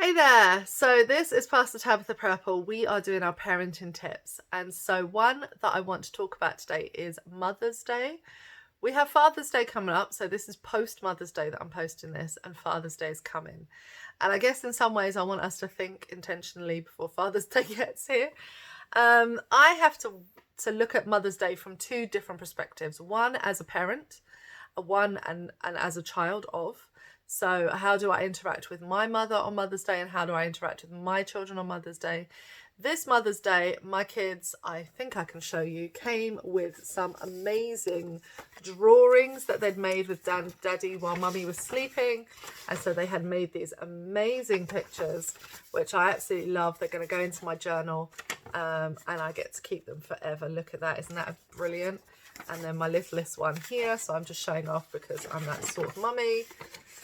Hey there! So this is Pastor Tabitha Purple. We are doing our parenting tips. And so one that I want to talk about today is Mother's Day. We have Father's Day coming up. So this is post Mother's Day that I'm posting this, and Father's Day is coming. And I guess in some ways I want us to think intentionally before Father's Day gets here. I have to look at Mother's Day from two different perspectives. One as a parent, one and as a child of. So how do I interact with my mother on Mother's Day, and how do I interact with my children on Mother's Day? This Mother's Day, my kids, I think I can show you, came with some amazing drawings that they'd made with Daddy while Mummy was sleeping. And so they had made these amazing pictures, which I absolutely love. They're going to go into my journal, and I get to keep them forever. Look at that. Isn't that brilliant? And then my littlest one here. So I'm just showing off because I'm that sort of mummy.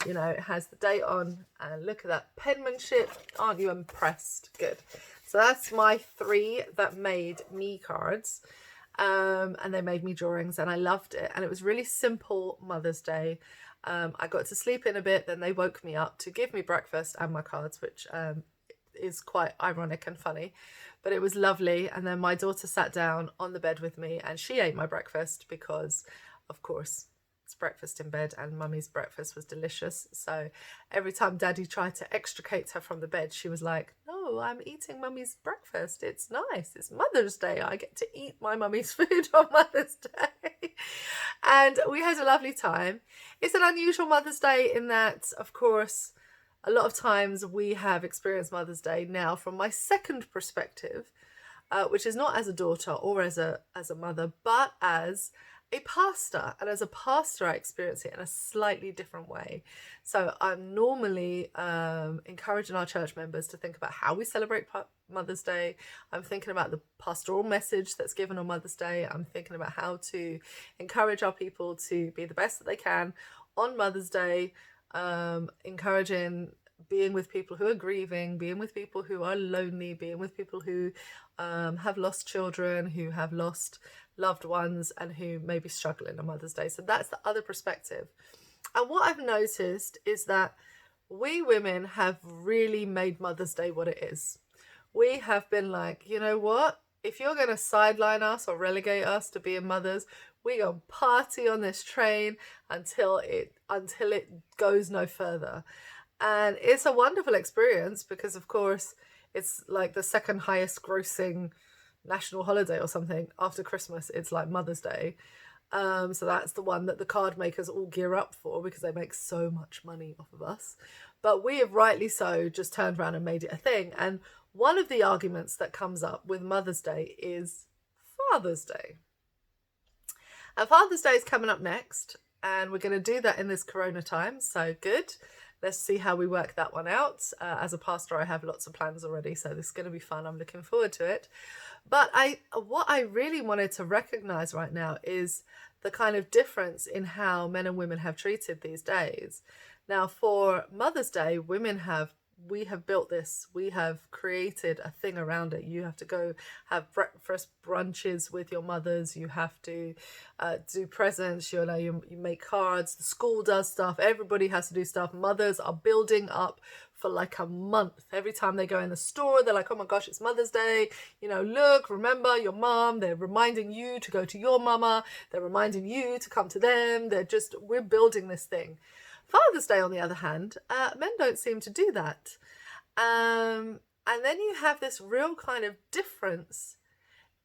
You know, it has the date on, and look at that penmanship. Aren't you impressed? Good. So that's my three that made me cards, and they made me drawings, and I loved it. And it was really simple Mother's Day. I got to sleep in a bit, then they woke me up to give me breakfast and my cards, which is quite ironic and funny, but it was lovely. And then my daughter sat down on the bed with me, and she ate my breakfast because, of course, it's breakfast in bed, and Mummy's breakfast was delicious. So every time Daddy tried to extricate her from the bed, she was like, "No, I'm eating Mummy's breakfast. It's nice. It's Mother's Day. I get to eat my Mummy's food on Mother's Day." And we had a lovely time. It's an unusual Mother's Day in that, of course, a lot of times we have experienced Mother's Day now from my second perspective, which is not as a daughter or as a mother, but as a pastor. And as a pastor, I experience it in a slightly different way. So I'm normally encouraging our church members to think about how we celebrate Mother's Day. I'm thinking about the pastoral message that's given on Mother's Day. I'm thinking about how to encourage our people to be the best that they can on Mother's Day, encouraging being with people who are grieving, being with people who are lonely, being with people who have lost children, who have lost loved ones, and who may be struggling on Mother's Day. So that's the other perspective. And what I've noticed is that we women have really made Mother's Day what it is. We have been like, you know what? If you're going to sideline us or relegate us to being mothers, we're going to party on this train until it goes no further. And it's a wonderful experience because, of course, it's like the second highest grossing national holiday or something after Christmas. It's like Mother's Day. So that's the one that the card makers all gear up for because they make so much money off of us. But we have rightly so just turned around and made it a thing. And one of the arguments that comes up with Mother's Day is Father's Day. And Father's Day is coming up next, and we're going to do that in this Corona time. So good. Let's see how we work that one out. As a pastor, I have lots of plans already, so this is going to be fun. I'm looking forward to it. But what I really wanted to recognize right now is the kind of difference in how men and women have treated these days. Now, for Mother's Day, we have built this. We have created a thing around it. You have to go have breakfast brunches with your mothers. You have to do presents. You make cards. The school does stuff. Everybody has to do stuff. Mothers are building up for like a month. Every time they go in the store, they're like, "Oh my gosh, it's Mother's Day. Look, remember your mom." They're reminding you to go to your mama. They're reminding you to come to them. We're building this thing. Father's Day, on the other hand, men don't seem to do that. And then you have this real kind of difference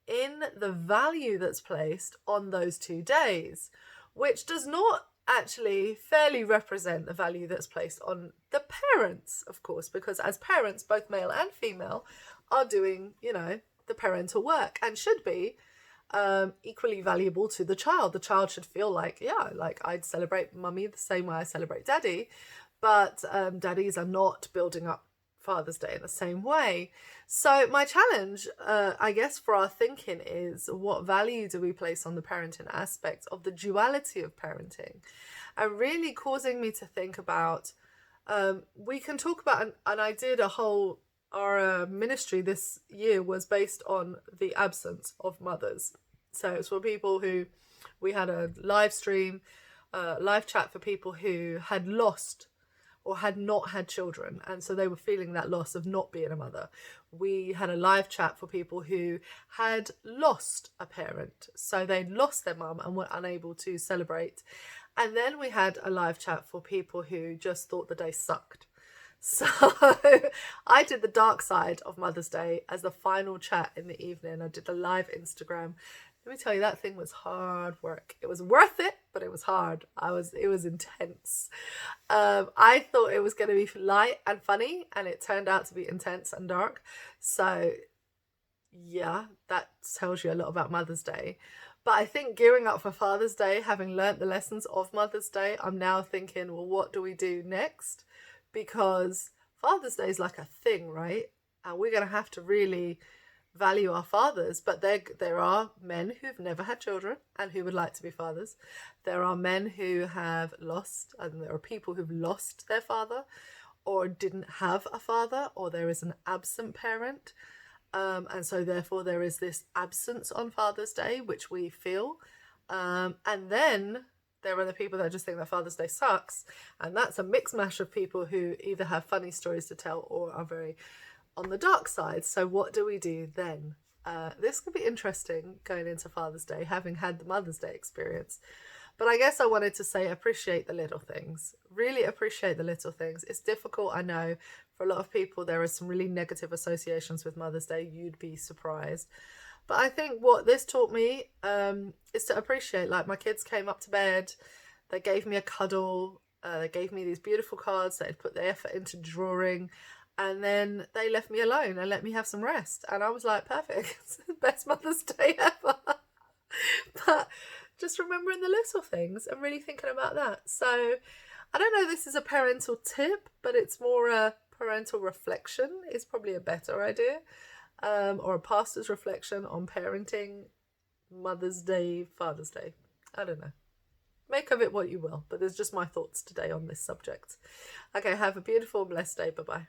in the value that's placed on those 2 days, which does not actually fairly represent the value that's placed on the parents, of course, because as parents, both male and female, are doing, the parental work and should be equally valuable to the child. The child should feel like, yeah, like I'd celebrate mummy the same way I celebrate daddy, but daddies are not building up Father's Day in the same way. So my challenge, I guess, for our thinking is, what value do we place on the parenting aspect of the duality of parenting? And really causing me to think about, we can talk about, and I did our ministry this year was based on the absence of mothers. So it's for people who, we had a live stream, live chat for people who had lost or had not had children, and so they were feeling that loss of not being a mother. We had a live chat for people who had lost a parent, so they lost their mum and were unable to celebrate. And then we had a live chat for people who just thought the day sucked. So I did the dark side of Mother's Day as the final chat in the evening. I did the live Instagram. Let me tell you, that thing was hard work. It was worth it, but it was hard. It was intense. I thought it was going to be light and funny, and it turned out to be intense and dark. So yeah, that tells you a lot about Mother's Day. But I think gearing up for Father's Day, having learnt the lessons of Mother's Day, I'm now thinking, well, what do we do next? Because Father's Day is like a thing, right? And we're going to have to really value our fathers. But there are men who've never had children and who would like to be fathers. There are men who have lost, and there are people who've lost their father or didn't have a father, or there is an absent parent. And so therefore there is this absence on Father's Day, which we feel. And then there are the people that just think that Father's Day sucks. And that's a mixed mash of people who either have funny stories to tell or are very on the dark side. So what do we do then? This could be interesting going into Father's Day, having had the Mother's Day experience. But I guess I wanted to say appreciate the little things. Really appreciate the little things. It's difficult, I know. For a lot of people, there are some really negative associations with Mother's Day. You'd be surprised. But I think what this taught me is to appreciate, like, my kids came up to bed, they gave me a cuddle, they gave me these beautiful cards, they'd put their effort into drawing, and then they left me alone and let me have some rest. And I was like, perfect, it's the best Mother's Day ever. But just remembering the little things and really thinking about that. So I don't know, this is a parental tip, but it's more a parental reflection is probably a better idea. Or a pastor's reflection on parenting, Mother's Day, Father's Day. I don't know. Make of it what you will, but there's just my thoughts today on this subject. Okay, have a beautiful, blessed day. Bye-bye.